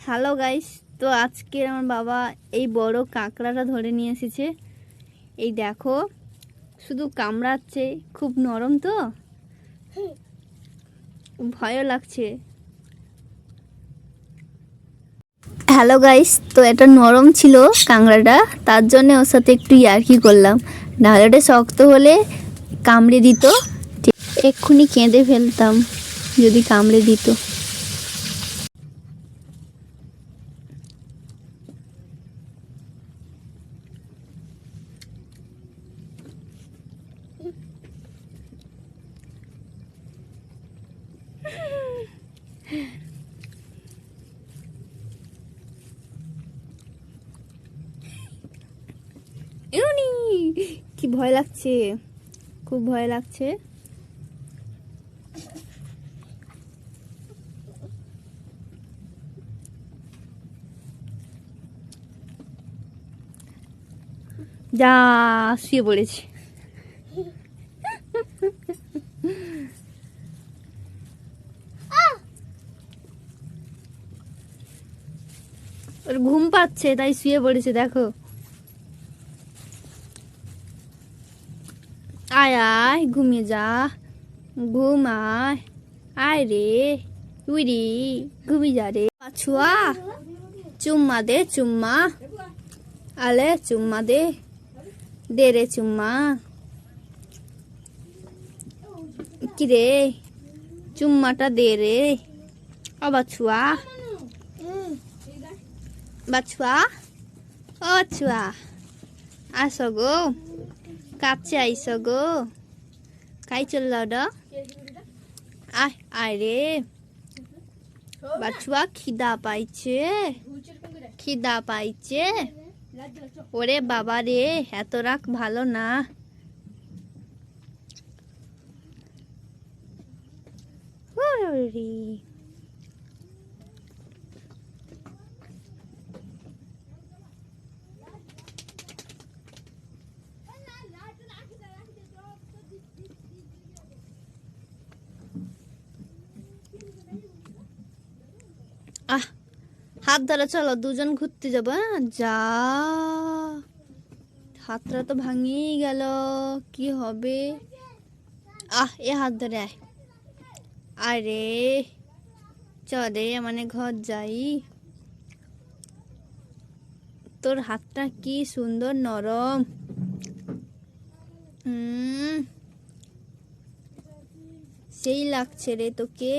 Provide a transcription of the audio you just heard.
Hello guys, তো আজকে আমার বাবা এই বড় কাঁকড়াটা ধরে নিয়ে এসেছে। এই দেখো, শুধু কামড়াচ্ছে, খুব নরম তো, ভয়ও লাগছে। হ্যালো গাইস, তো এটা নরম ছিল কাঁকড়াটা, তার জন্য ওর সাথে একটু ইয়ার্কি করলাম, নাহলে ওটা শক্ত হলে কামড়ে দিত, এক্ষুনি কেঁদে ফেলতাম যদি কামড়ে দিত। কি ভয় লাগছে, খুব ভয় লাগছে। যা শুয়ে পড়েছে। ওর ঘুম পাচ্ছে তাই শুয়ে পড়েছে, দেখো। আয় আয় ঘুমিয়ে যা, ঘুমায়, আয় রে উইরি, ঘুমিয়ে যা রে পাছুয়া। চুম্মা দে চুম্মা, আলে চুম্মা দে, দে রে চুম্মা। কি রে, চুম্মাটা দে রে। ও বাছুয়া, বাছুয়া, ও বাছুয়া, আসো গো, কাছে আইসো গো, খাই চলল ড, আয় আয় রে বাছুয়া, খিদা পাইছে, খিদা পাইছে। ওরে বাবা রে, এত রাগ ভালো না। আহ, হাত ধরে চলো, দুজন ঘুরতে যাবো। যা, হাতটা তো ভাঙিয়ে গেল, কি হবে। এ হাত ধরে আয়, আরে চলে মানে ঘর যাই। তোর হাতটা কি সুন্দর নরম, সেই লাগছে রে তোকে।